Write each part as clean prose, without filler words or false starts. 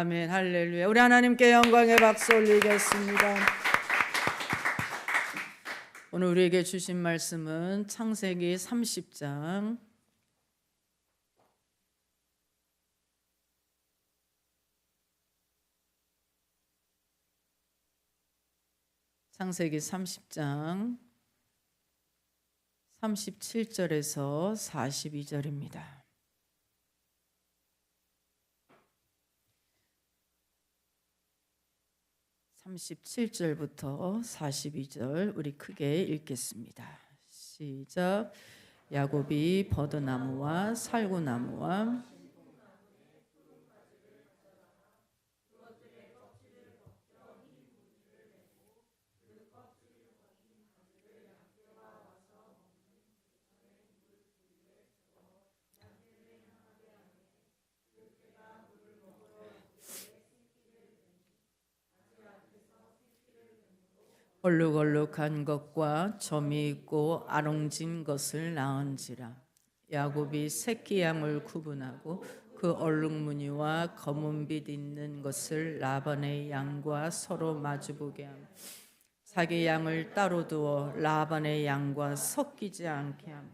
아멘. 할렐루야. 우리 하나님께 영광의 박수 올리겠습니다. 오늘 우리에게 주신 말씀은 창세기 30장 창세기 30장 37절에서 42절입니다. (37절부터) (42절) 우리 크게 읽겠습니다. 시작. 야곱이 버드나무와 살구나무와 얼룩얼룩한 것과 점이 있고 아롱진 것을 낳은지라. 야곱이 새끼 양을 구분하고 그 얼룩무늬와 검은빛 있는 것을 라반의 양과 서로 마주보게 하며 자기 양을 따로 두어 라반의 양과 섞이지 않게 하며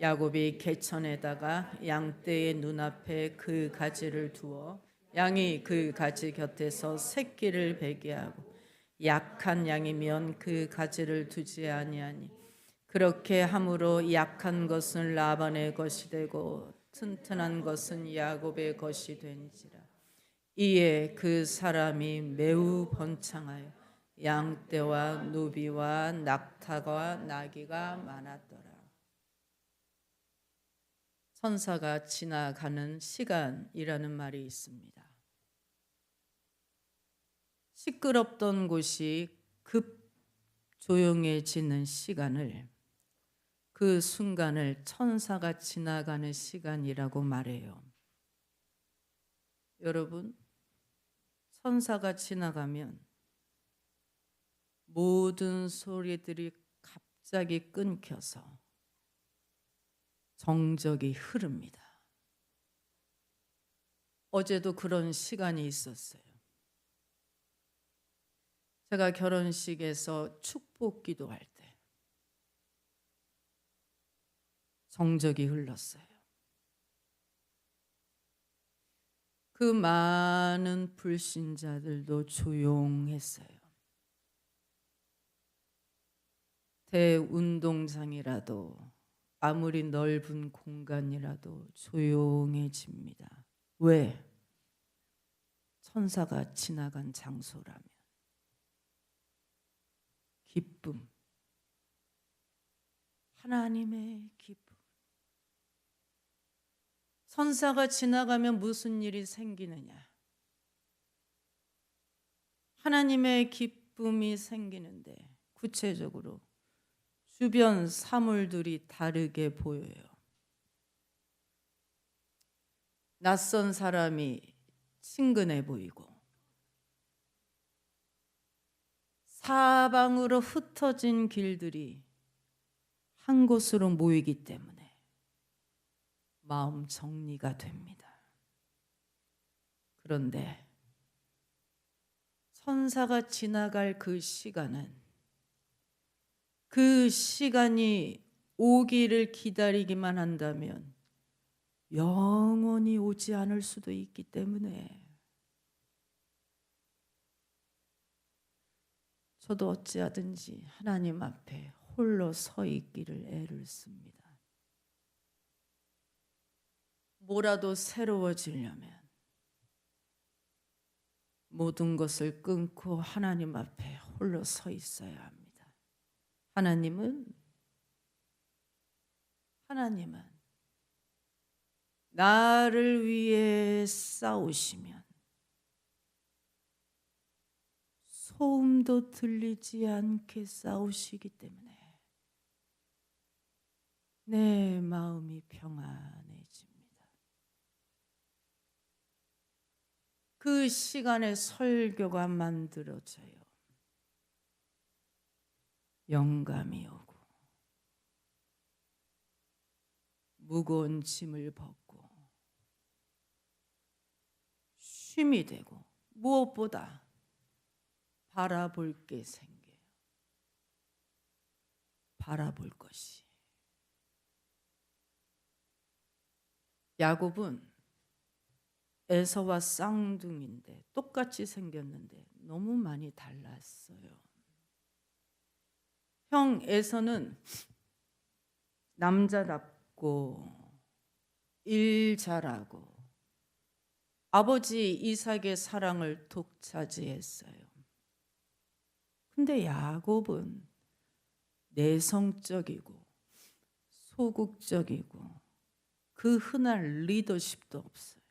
야곱이 개천에다가 양떼의 눈앞에 그 가지를 두어 양이 그 가지 곁에서 새끼를 베게 하고 약한 양이면 그 가지를 두지 아니하니 그렇게 함으로 약한 것은 라반의 것이 되고 튼튼한 것은 야곱의 것이 된지라. 이에 그 사람이 매우 번창하여 양떼와 누비와 낙타와 나귀가 많았더라. 천사가 지나가는 시간이라는 말이 있습니다. 시끄럽던 곳이 급 조용해지는 시간을, 그 순간을 천사가 지나가는 시간이라고 말해요. 여러분, 천사가 지나가면 모든 소리들이 갑자기 끊겨서 정적이 흐릅니다. 어제도 그런 시간이 있었어요. 제가 결혼식에서 축복 기도할 때 정적이 흘렀어요. 그 많은 불신자들도 조용했어요. 대운동장이라도 아무리 넓은 공간이라도 조용해집니다. 왜? 천사가 지나간 장소라면. 기쁨, 하나님의 기쁨. 천사가 지나가면 무슨 일이 생기느냐? 하나님의 기쁨이 생기는데 구체적으로 주변 사물들이 다르게 보여요. 낯선 사람이 친근해 보이고 사방으로 흩어진 길들이 한 곳으로 모이기 때문에 마음 정리가 됩니다. 그런데 천사가 지나갈 그 시간은 그 시간이 오기를 기다리기만 한다면 영원히 오지 않을 수도 있기 때문에 저도 어찌하든지 하나님 앞에 홀로 서 있기를 애를 씁니다. 뭐라도 새로워지려면 모든 것을 끊고 하나님 앞에 홀로 서 있어야 합니다. 하나님은 나를 위해 싸우시면 소음도 들리지 않게 싸우시기 때문에 내 마음이 평안해집니다. 그 시간에 설교가 만들어져요. 영감이 오고 무거운 짐을 벗고 쉼이 되고 무엇보다 바라볼 게 생겨요. 바라볼 것이. 야곱은 에서와 쌍둥이인데 똑같이 생겼는데 너무 많이 달랐어요. 형 에서는 남자답고 일 잘하고 아버지 이삭의 사랑을 독차지했어요. 근데 야곱은 내성적이고 소극적이고 그 흔한 리더십도 없어요.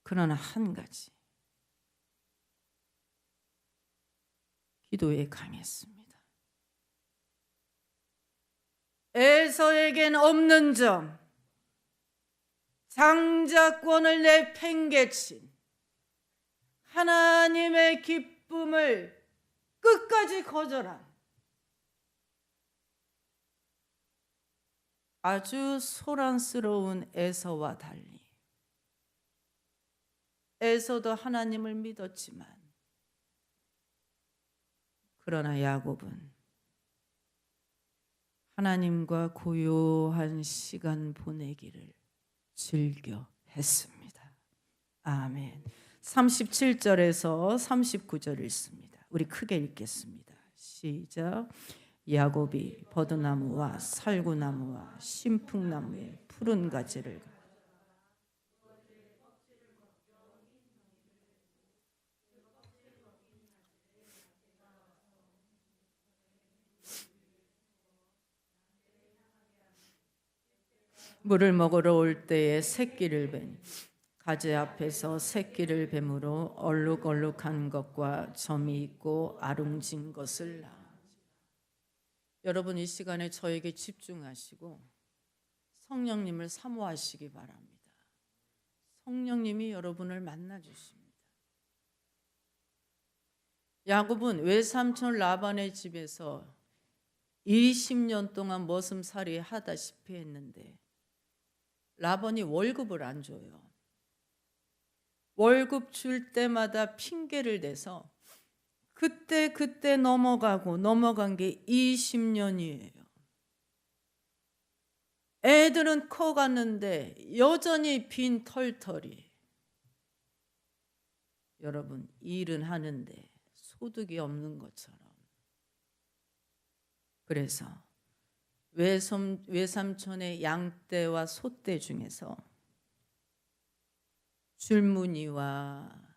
그러나 한 가지, 기도에 강했습니다. 에서에겐 없는 점, 장자권을 내팽개친 하나님의 기쁨을 끝까지 거절한 아주 소란스러운 에서와 달리 에서도 하나님을 믿었지만 그러나 야곱은 하나님과 고요한 시간 보내기를 즐겨 했습니다. 아멘. 37절에서 39절 읽습니다. 우리 크게 읽겠습니다. 시작. 야곱이 버드나무와 살구나무와 신풍나무의 푸른 가지를 물을 먹으러 올 때에 새끼를 뱀 가지 앞에서 새끼를 뱀으로 얼룩얼룩한 것과 점이 있고 아룽진 것을 낳아. 여러분 이 시간에 저에게 집중하시고 성령님을 사모하시기 바랍니다. 성령님이 여러분을 만나 주십니다. 야곱은 외삼촌 라반의 집에서 20년 동안 머슴살이 하다시피 했는데 라반이 월급을 안 줘요. 월급 줄 때마다 핑계를 대서 그때 넘어간 게 20년이에요. 애들은 커갔는데 여전히 빈 털털이. 여러분 일은 하는데 소득이 없는 것처럼. 그래서 외삼촌의 양떼와 소떼 중에서 줄무늬와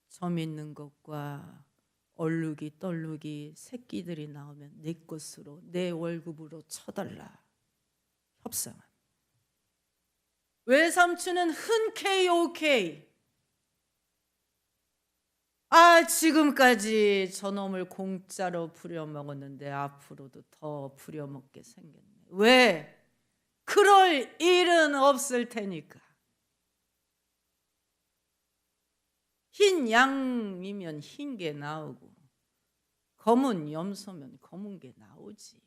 점 있는 것과 얼룩이 떨룩이 새끼들이 나오면 내 것으로 내 월급으로 쳐달라 협상한. 외삼촌은 흔쾌히 오케이. 지금까지 저놈을 공짜로 부려먹었는데 앞으로도 더 부려먹게 생겼네. 왜? 그럴 일은 없을 테니까. 흰 양이면 흰 게 나오고 검은 염소면 검은 게 나오지.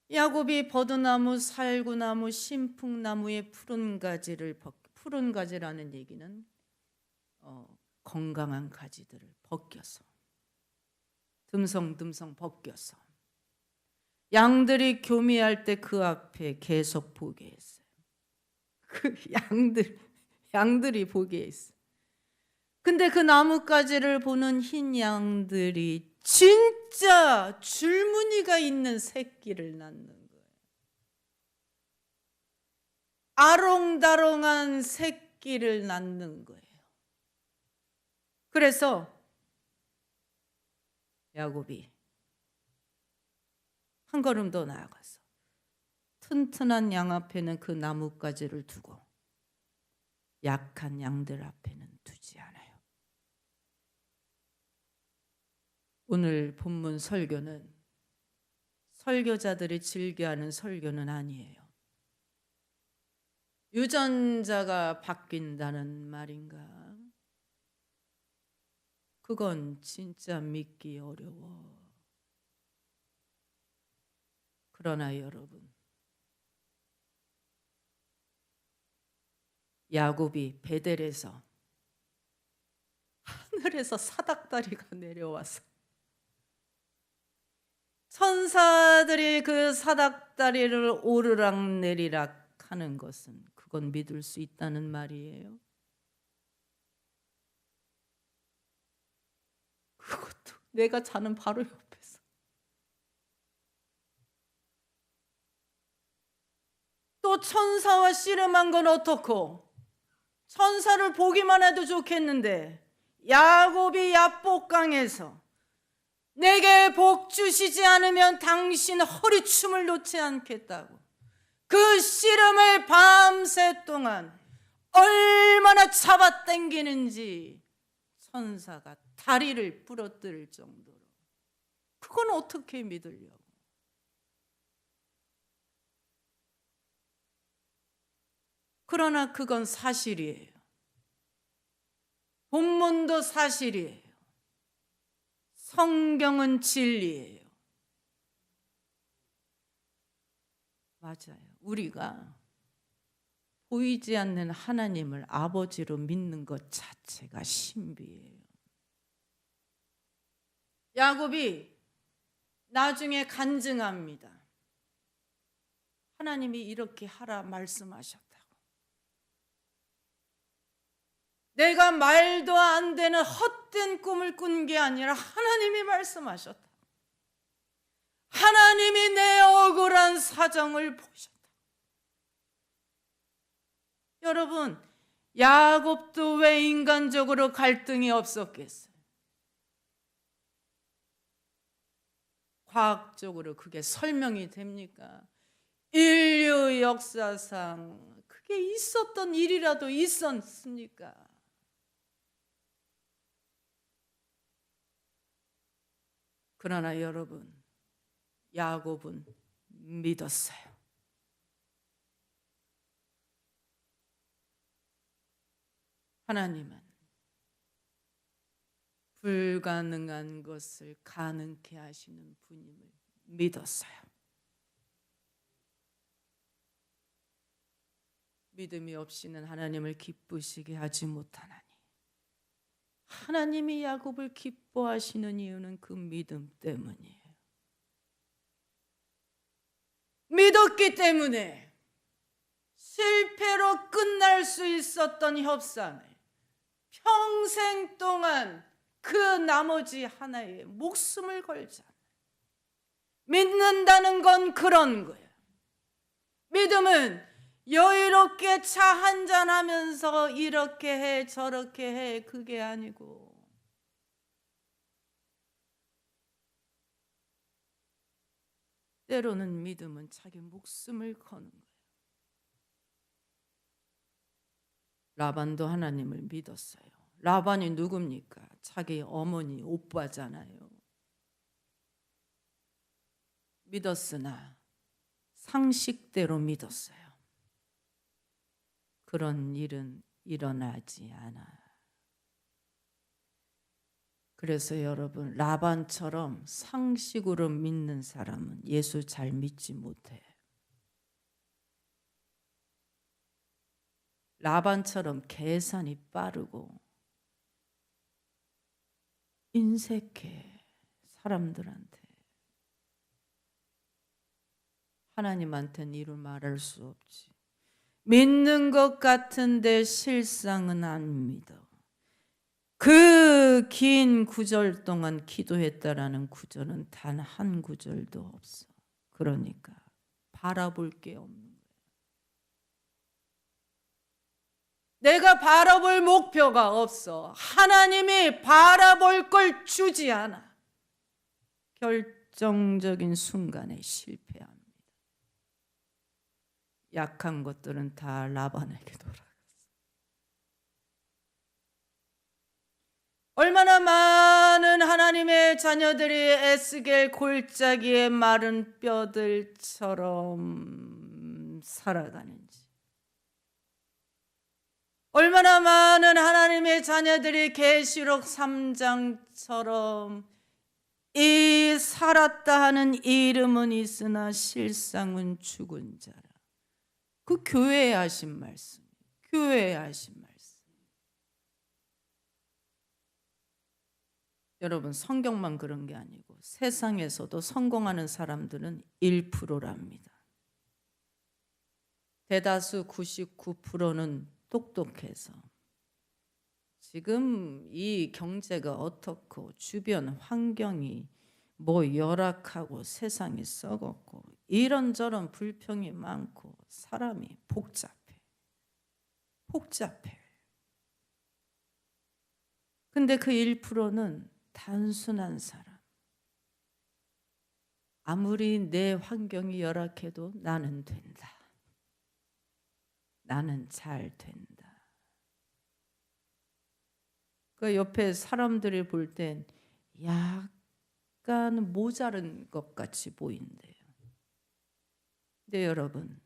야곱이 버드나무, 살구나무, 신풍나무의 푸른 가지라는 얘기는 건강한 가지들을 벗겨서 듬성듬성 벗겨서 양들이 교미할 때 그 앞에 계속 보게 했어요. 그 양들이 보게 했어요. 근데 그 나뭇가지를 보는 흰 양들이 진짜 줄무늬가 있는 새끼를 낳는 거예요. 아롱다롱한 새끼를 낳는 거예요. 그래서 야곱이 한 걸음 더 나아가서 튼튼한 양 앞에는 그 나뭇가지를 두고 약한 양들 앞에는 두지 않아요. 오늘 본문 설교는 설교자들이 즐겨하는 설교는 아니에요. 유전자가 바뀐다는 말인가? 그건 진짜 믿기 어려워. 그러나 여러분, 야곱이 베델에서 하늘에서 사닥다리가 내려와서 천사들이 그 사닥다리를 오르락내리락 하는 것은 그건 믿을 수 있다는 말이에요. 그것도 내가 자는 바로 옆에서. 또 천사와 씨름한 건 어떻고, 천사를 보기만 해도 좋겠는데 야곱이 야복강에서 내게 복 주시지 않으면 당신 허리춤을 놓지 않겠다고 그 씨름을 밤새 동안 얼마나 잡아당기는지 천사가 다리를 부러뜨릴 정도로. 그건 어떻게 믿으려고. 그러나 그건 사실이에요. 본문도 사실이에요. 성경은 진리예요. 맞아요. 우리가 보이지 않는 하나님을 아버지로 믿는 것 자체가 신비예요. 야곱이 나중에 간증합니다. 하나님이 이렇게 하라 말씀하셨다고. 내가 말도 안 되는 헛된 꿈을 꾼 게 아니라 하나님이 말씀하셨다. 하나님이 내 억울한 사정을 보셨다. 여러분, 야곱도 왜 인간적으로 갈등이 없었겠어요? 과학적으로 그게 설명이 됩니까? 인류 역사상 그게 있었던 일이라도 있었습니까? 그러나 여러분, 야곱은 믿었어요. 하나님은 불가능한 것을 가능케 하시는 분임을 믿었어요. 믿음이 없이는 하나님을 기쁘시게 하지 못하나니, 하나님이 야곱을 기뻐하시는 이유는 그 믿음 때문이에요. 믿었기 때문에 실패로 끝날 수 있었던 협상을 평생 동안 그 나머지 하나의 목숨을 걸자. 믿는다는 건 그런 거예요. 믿음은 여유롭게 차 한잔 하면서 이렇게 해 저렇게 해 그게 아니고, 때로는 믿음은 자기 목숨을 거는 거예요. 라반도 하나님을 믿었어요. 라반이 누굽니까? 자기 어머니 오빠잖아요. 믿었으나 상식대로 믿었어요. 그런 일은 일어나지 않아. 그래서 여러분, 라반처럼 상식으로 믿는 사람은 예수 잘 믿지 못해. 라반처럼 계산이 빠르고 인색해 사람들한테. 하나님한테는 이루 말할 수 없지. 믿는 것 같은데 실상은 안 믿어. 그 긴 구절 동안 기도했다라는 구절은 단 한 구절도 없어. 그러니까 바라볼 게 없는 거예요. 내가 바라볼 목표가 없어. 하나님이 바라볼 걸 주지 않아. 결정적인 순간에 실패합니다. 약한 것들은 다 라반에게 돌아갔어. 얼마나 많은 하나님의 자녀들이 에스겔 골짜기의 마른 뼈들처럼 살아가는지, 얼마나 많은 하나님의 자녀들이 계시록 3장처럼 이 살았다 하는 이름은 있으나 실상은 죽은 자라. 그 교회에 하신 말씀, 교회에 하신 말씀. 여러분, 성경만 그런 게 아니고 세상에서도 성공하는 사람들은 1%랍니다. 대다수 99%는 똑똑해서 지금 이 경제가 어떻고 주변 환경이 뭐 열악하고 세상이 썩었고 이런저런 불평이 많고 사람이 복잡해. 근데 그 1%는 단순한 사람. 아무리 내 환경이 열악해도 나는 된다. 나는 잘 된다. 그 옆에 사람들이 볼 땐 약간 모자른 것 같이 보인대요. 근데 여러분,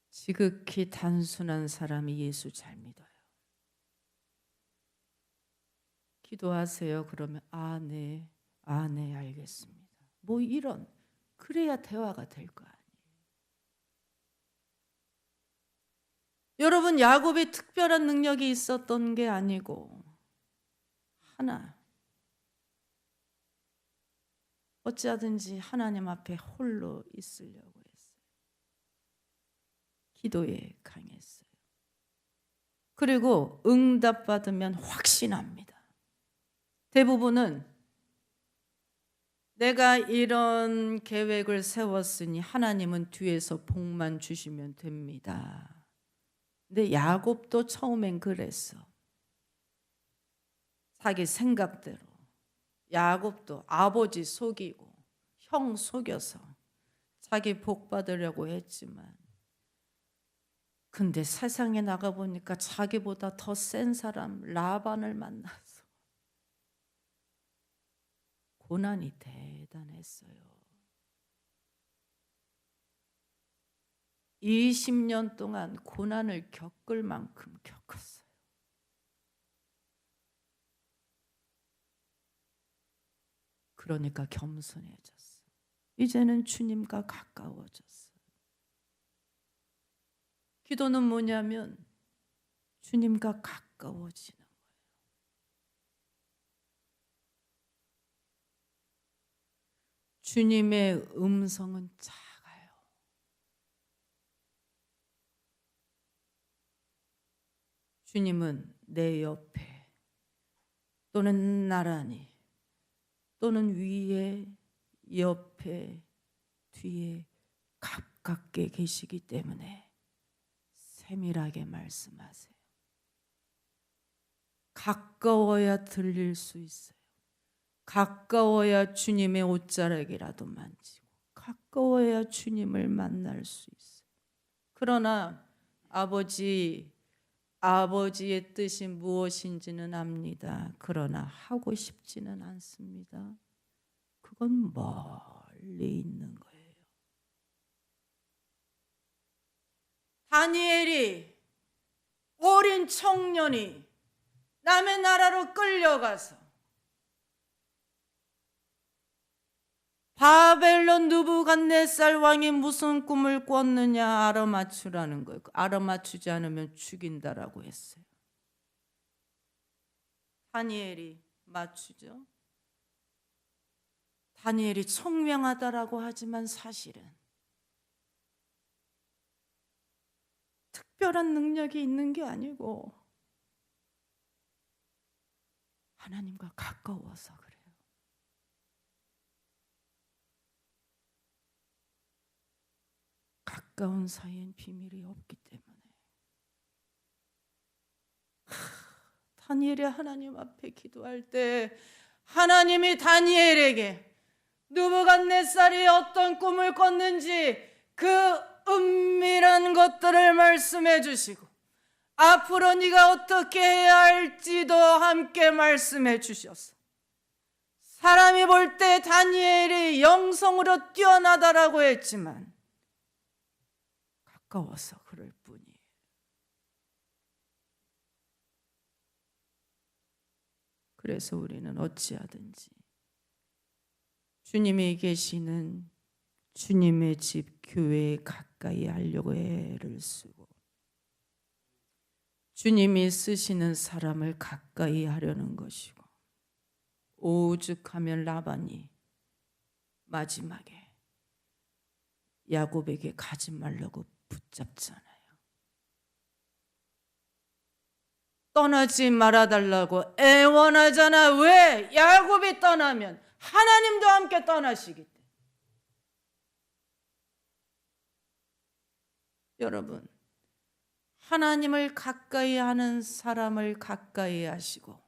지극히 단순한 사람이 예수 잘 믿어요. 기도하세요. 그러면 네, 알겠습니다. 뭐 이런, 그래야 대화가 될 거 아니에요. 여러분, 야곱이 특별한 능력이 있었던 게 아니고 하나, 어찌하든지 하나님 앞에 홀로 있으려고 했어요. 기도에 강했어요. 그리고 응답받으면 확신합니다. 대부분은 내가 이런 계획을 세웠으니 하나님은 뒤에서 복만 주시면 됩니다. 근데 야곱도 처음엔 그랬어. 자기 생각대로. 야곱도 아버지 속이고 형 속여서 자기 복 받으려고 했지만, 근데 세상에 나가보니까 자기보다 더 센 사람 라반을 만나서 고난이 대단했어요. 20년 동안 고난을 겪을 만큼 겪었어요. 그러니까 겸손해졌어. 이제는 주님과 가까워졌어. 기도는 뭐냐면 주님과 가까워지는 거예요. 주님의 음성은 작아요. 주님은 내 옆에 또는 나란히 또는 위에 옆에 뒤에 가깝게 계시기 때문에 세밀하게 말씀하세요. 가까워야 들릴 수 있어요. 가까워야 주님의 옷자락이라도 만지고 가까워야 주님을 만날 수 있어요. 그러나 아버지의 뜻이 무엇인지는 압니다. 그러나 하고 싶지는 않습니다. 그건 멀리 있는 거예요. 다니엘이 어린 청년이 남의 나라로 끌려가서 바벨론 느부갓네살 왕이 무슨 꿈을 꿨느냐 알아맞추라는 거예요. 알아맞추지 않으면 죽인다라고 했어요. 다니엘이 맞추죠. 다니엘이 총명하다라고 하지만 사실은 특별한 능력이 있는 게 아니고 하나님과 가까워서 그래요. 가까운 사이엔 비밀이 없기 때문에. 다니엘이 하나님 앞에 기도할 때 하나님이 다니엘에게 느부갓네살이 어떤 꿈을 꿨는지 그 은밀한 것들을 말씀해 주시고 앞으로 네가 어떻게 해야 할지도 함께 말씀해 주셔서 사람이 볼 때 다니엘이 영성으로 뛰어나다라고 했지만 가까워서 그럴 뿐이에요. 그래서 우리는 어찌하든지 주님이 계시는 주님의 집 교회에 가까이 하려고 애를 쓰고 주님이 쓰시는 사람을 가까이 하려는 것이고, 오죽하면 라반이 마지막에 야곱에게 가지 말라고 붙잡잖아요. 떠나지 말아달라고 애원하잖아. 왜? 야곱이 떠나면 하나님도 함께 떠나시기 때문에. 여러분, 하나님을 가까이 하는 사람을 가까이 하시고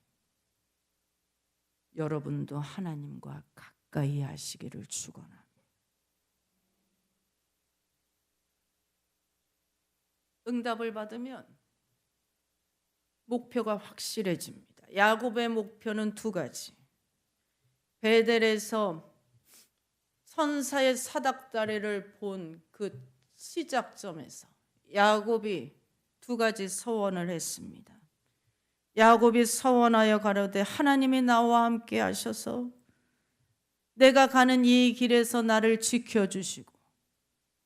여러분도 하나님과 가까이 하시기를 축원합니다. 응답을 받으면 목표가 확실해집니다. 야곱의 목표는 두 가지. 베델에서 선사의 사닥다리를 본 그 시작점에서 야곱이 두 가지 서원을 했습니다. 야곱이 서원하여 가로되 하나님이 나와 함께 하셔서 내가 가는 이 길에서 나를 지켜주시고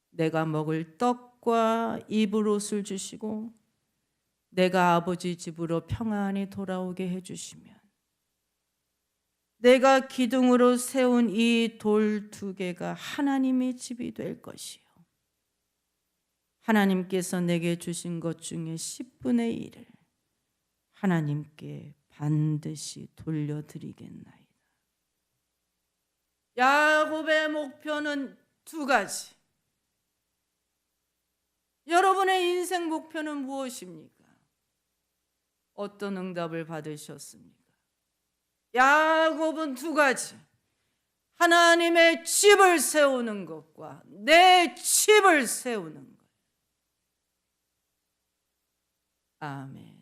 내가 먹을 떡과 입을 옷을 주시고 내가 아버지 집으로 평안히 돌아오게 해주시면 내가 기둥으로 세운 이 돌 두 개가 하나님의 집이 될 것이요 하나님께서 내게 주신 것 중에 10분의 1을 하나님께 반드시 돌려드리겠나이다. 야곱의 목표는 두 가지. 여러분의 인생 목표는 무엇입니까? 어떤 응답을 받으셨습니까? 야곱은 두 가지. 하나님의 집을 세우는 것과 내 집을 세우는 것. 아멘.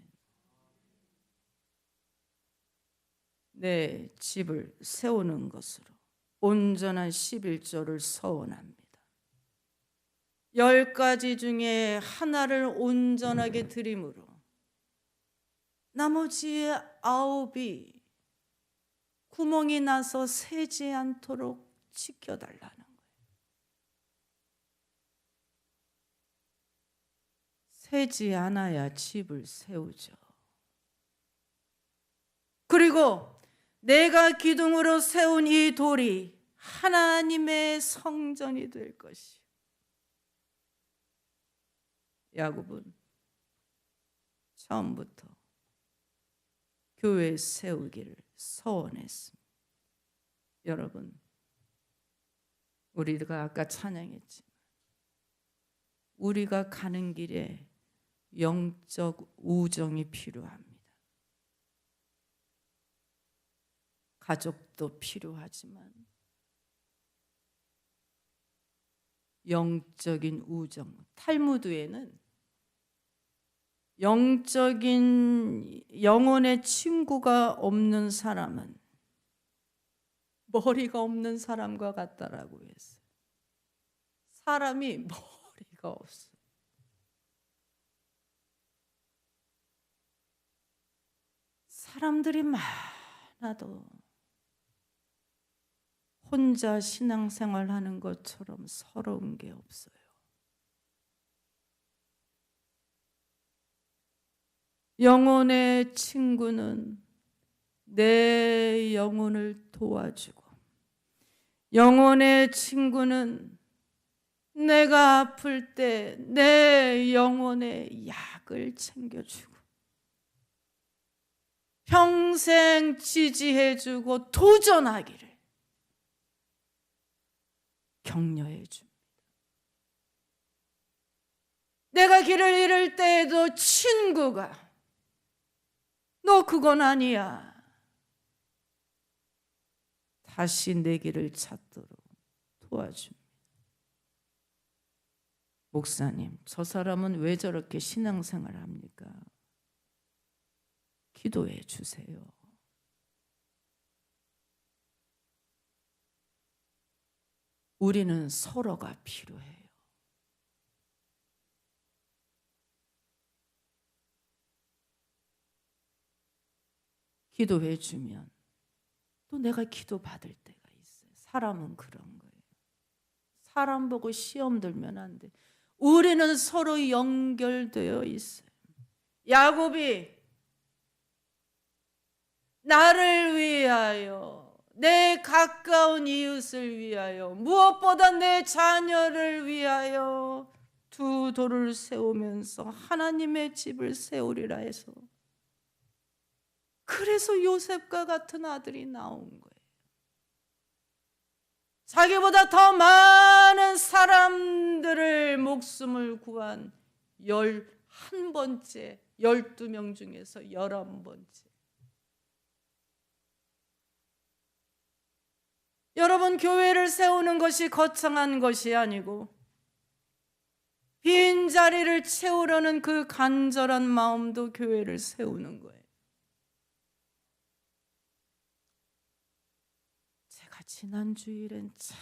내 집을 세우는 것으로 온전한 11조를 서원합니다. 10가지 중에 하나를 온전하게 드림으로 나머지 9이 구멍이 나서 새지 않도록 지켜달라는 거예요. 새지 않아야 집을 세우죠. 그리고 내가 기둥으로 세운 이 돌이 하나님의 성전이 될 것이요. 야곱은 처음부터 교회 세우기를 서원했습니다. 여러분, 우리가 아까 찬양했지만 우리가 가는 길에 영적 우정이 필요합니다. 가족도 필요하지만 영적인 우정, 탈무드에는 영적인 영혼의 친구가 없는 사람은 머리가 없는 사람과 같다라고 했어요. 사람이 머리가 없어요. 사람들이 많아도 혼자 신앙생활하는 것처럼 서러운 게 없어요. 영혼의 친구는 내 영혼을 도와주고 영혼의 친구는 내가 아플 때 내 영혼의 약을 챙겨주고 평생 지지해주고 도전하기를 격려해 줍니다. 내가 길을 잃을 때에도 친구가 너 그건 아니야. 다시 내 길을 찾도록 도와줍니다. 목사님, 저 사람은 왜 저렇게 신앙생활을 합니까? 기도해 주세요. 우리는 서로가 필요해요. 기도해 주면 또 내가 기도 받을 때가 있어요. 사람은 그런 거예요. 사람 보고 시험 들면 안 돼. 우리는 서로 연결되어 있어요. 야곱이 나를 위하여, 내 가까운 이웃을 위하여, 무엇보다 내 자녀를 위하여 두 돌을 세우면서 하나님의 집을 세우리라 해서, 그래서 요셉과 같은 아들이 나온 거예요. 자기보다 더 많은 사람들을 목숨을 구한 11번째, 12명 중에서 11번째. 여러분, 교회를 세우는 것이 거창한 것이 아니고 빈자리를 채우려는 그 간절한 마음도 교회를 세우는 거예요. 제가 지난 주일엔 참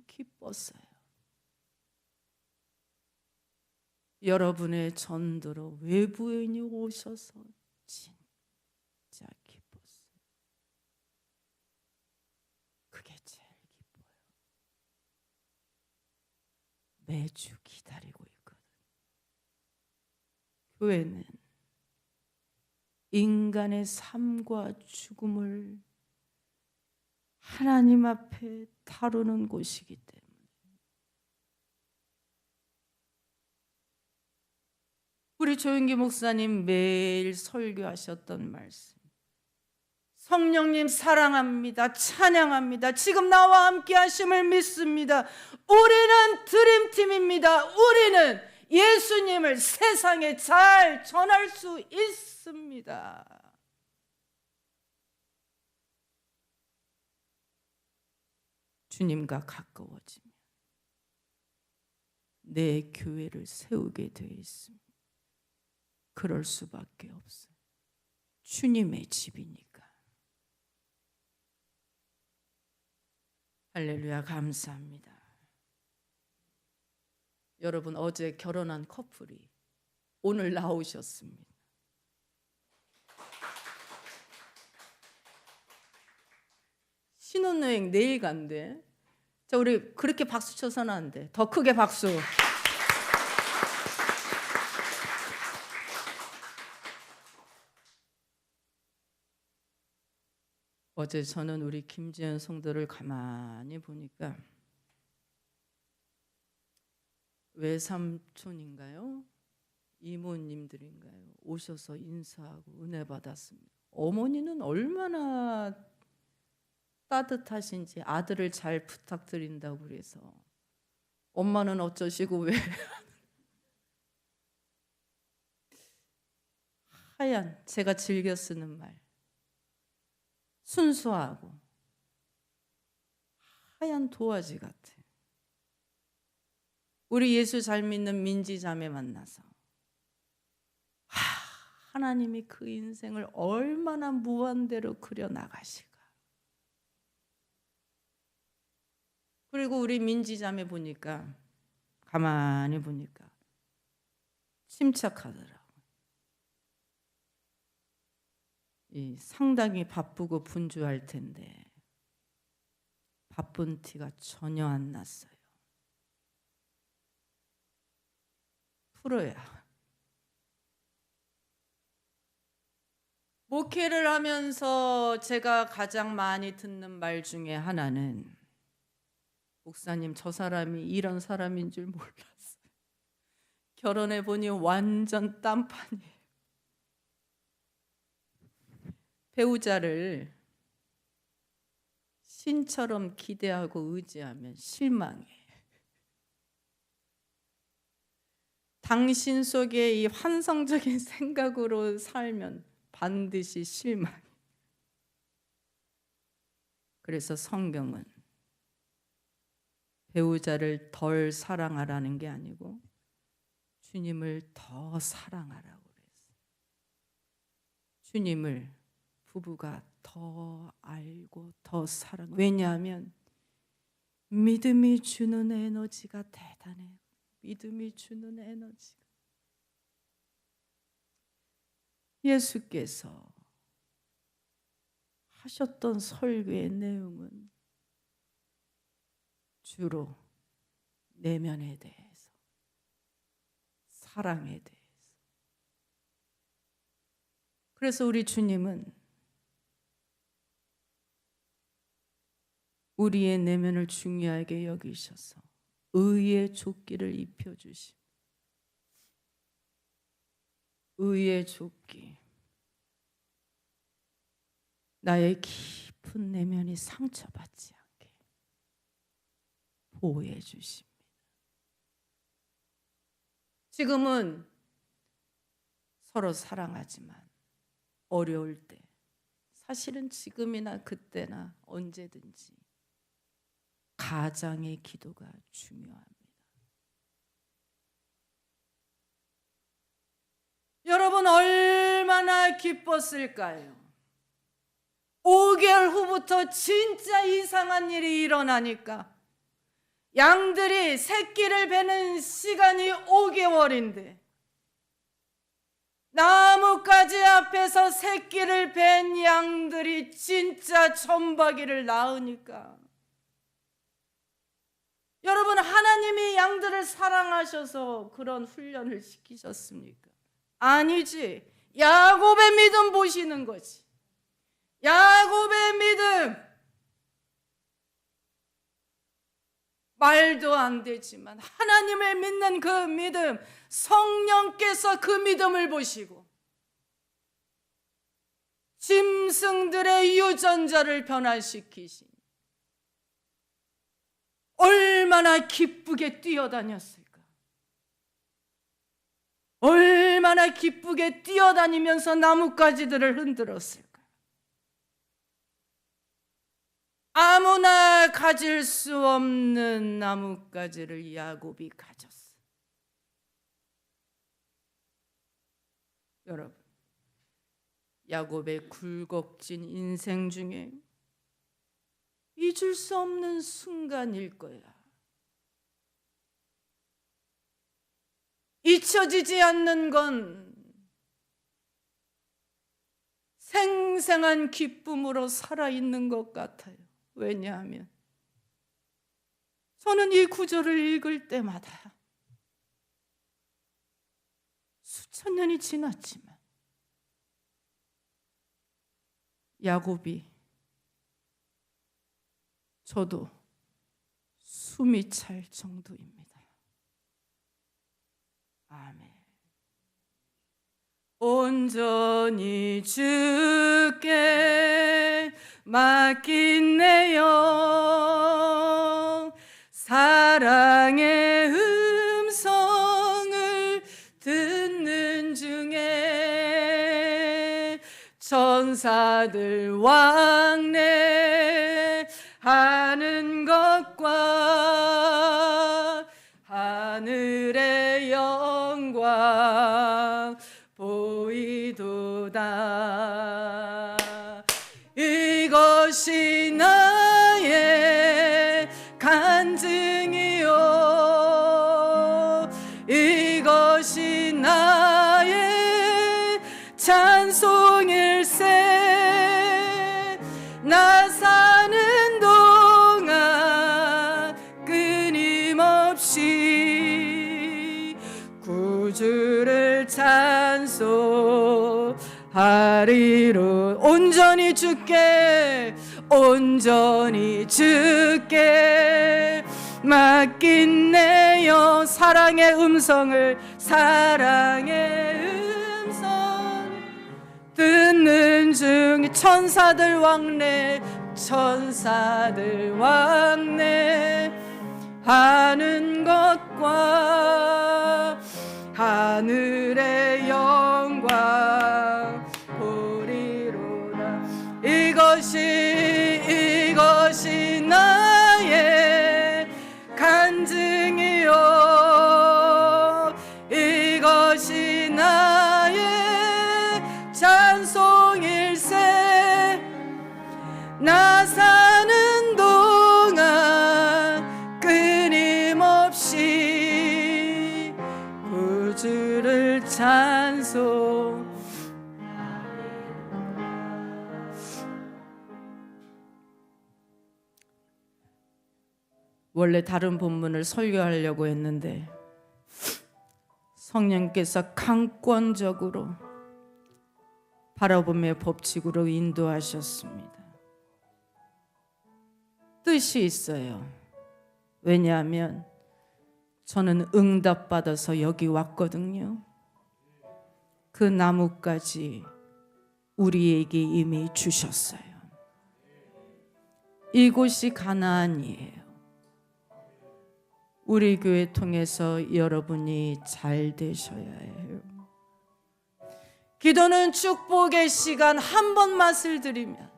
기뻤어요. 여러분의 전도로 외부인이 오셔서 진짜 기뻤어요. 그게 제일 기뻐요. 매주 기다리고 있거든. 교회는 인간의 삶과 죽음을 하나님 앞에 다루는 곳이기 때문에 우리 조윤기 목사님 매일 설교하셨던 말씀, 성령님 사랑합니다, 찬양합니다, 지금 나와 함께 하심을 믿습니다. 우리는 드림팀입니다. 우리는 예수님을 세상에 잘 전할 수 있습니다. 주님과 가까워지면 내 교회를 세우게 되어 있습니다. 그럴 수밖에 없어요. 주님의 집이니까. 할렐루야, 감사합니다. 여러분, 어제 결혼한 커플이 오늘 나오셨습니다. 신혼여행 내일 간대. 자, 우리 그렇게 박수 쳐서는 안 돼. 더 크게 박수. 어제 저는 우리 김지연 성도를 가만히 보니까 외삼촌인가요? 이모님들인가요? 오셔서 인사하고 은혜 받았습니다. 어머니는 얼마나 따뜻하신지 아들을 잘 부탁드린다고 그래서 엄마는 어쩌시고 왜 하얀, 제가 즐겨 쓰는 말, 순수하고 하얀 도화지 같아. 우리 예수 잘 믿는 민지 자매 만나서 하나님이 그 인생을 얼마나 무한대로 그려나가실까. 그리고 우리 민지 자매 보니까, 가만히 보니까 침착하더라고. 상당히 바쁘고 분주할 텐데 바쁜 티가 전혀 안 났어요. 풀어야. 목회를 하면서 제가 가장 많이 듣는 말 중에 하나는, 목사님, 저 사람이 이런 사람인 줄 몰랐어요. 결혼해 보니 완전 딴판이에요. 배우자를 신처럼 기대하고 의지하면 실망해. 당신 속에 이 환상적인 생각으로 살면 반드시 실망해. 그래서 성경은 배우자를 덜 사랑하라는 게 아니고 주님을 더 사랑하라고 그랬어요. 주님을 부부가 더 알고 더 사랑. 왜냐하면 믿음이 주는 에너지가 대단해요. 믿음이 주는 에너지가. 예수께서 하셨던 설교의 내용은 주로 내면에 대해서, 사랑에 대해서, 그래서 우리 주님은 우리의 내면을 중요하게 여기셔서 의의 조끼를 입혀주심. 의의 조끼. 나의 깊은 내면이 상처받지 않게 보호해 주십니다. 지금은 서로 사랑하지만 어려울 때, 사실은 지금이나 그때나 언제든지 가장의 기도가 중요합니다. 여러분 얼마나 기뻤을까요? 5개월 후부터 진짜 이상한 일이 일어나니까 양들이 새끼를 베는 시간이 5개월인데 나뭇가지 앞에서 새끼를 벤 양들이 진짜 천박이를 낳으니까, 여러분 하나님이 양들을 사랑하셔서 그런 훈련을 시키셨습니까? 아니지. 야곱의 믿음 보시는 거지. 야곱의 믿음. 말도 안 되지만 하나님을 믿는 그 믿음, 성령께서 그 믿음을 보시고 짐승들의 유전자를 변화시키신, 얼마나 기쁘게 뛰어다녔을까? 얼마나 기쁘게 뛰어다니면서 나뭇가지들을 흔들었을까? 아무나 가질 수 없는 나뭇가지를 야곱이 가졌어. 여러분, 야곱의 굴곡진 인생 중에 잊을 수 없는 순간일 거야. 잊혀지지 않는 건 생생한 기쁨으로 살아있는 것 같아요. 왜냐하면 저는 이 구절을 읽을 때마다 수천 년이 지났지만 야곱이, 저도 숨이 찰 정도입니다. 아멘. 온전히 주께 맡긴 내 영, 사랑의 음성을 듣는 중에 천사들 왕래하는 것과 하늘의 영광 보이도다. 이것이 나의 간증이요, 이것이 나의 찬송일세. 나 사는 동안 끊임없이 구주를 찬송하리로. 온전히 주께, 온전히 주께 맡긴 내 영, 사랑의 음성을, 사랑의 음성 듣는 중, 천사들 왕래, 천사들 왕래 하는 것과 하늘의 영광 보리로다. 이것이 나의 간증이요, 이것이 나의 찬송일세. 나 사는 동안 끊임없이 구주를 찬송. 원래 다른 본문을 설교하려고 했는데 성령께서 강권적으로 바라봄의 법칙으로 인도하셨습니다. 뜻이 있어요. 왜냐하면 저는 응답받아서 여기 왔거든요. 그 나뭇가지 우리에게 이미 주셨어요. 이곳이 가나안이에요. 우리 교회 통해서 여러분이 잘 되셔야 해요. 기도는 축복의 시간. 한 번 맛을 들이면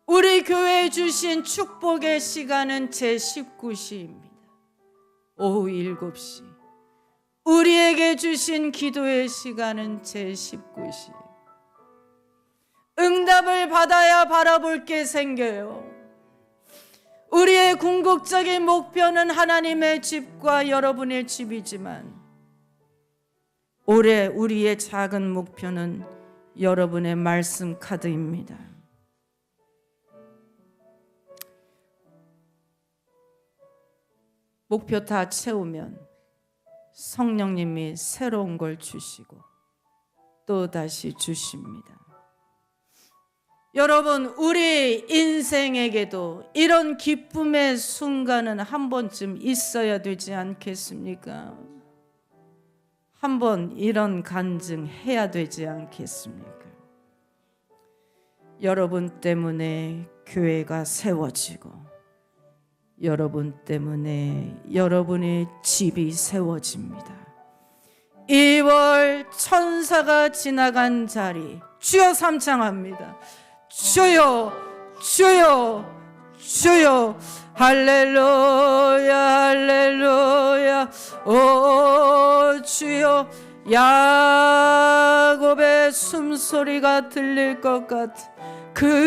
우리 교회에 주신 축복의 시간은 제19시입니다. 오후 7시. 우리에게 주신 기도의 시간은 제19시. 응답을 받아야 바라볼 게 생겨요. 우리의 궁극적인 목표는 하나님의 집과 여러분의 집이지만 올해 우리의 작은 목표는 여러분의 말씀 카드입니다. 목표 다 채우면 성령님이 새로운 걸 주시고 또 다시 주십니다. 여러분, 우리 인생에게도 이런 기쁨의 순간은 한 번쯤 있어야 되지 않겠습니까? 한 번 이런 간증해야 되지 않겠습니까? 여러분 때문에 교회가 세워지고 여러분 때문에 여러분의 집이 세워집니다. 2월 천사가 지나간 자리 주여 삼창합니다. 주여 주여 주여 할렐루야 할렐루야 오 주여 야곱의 숨소리가 들릴 것 같은 그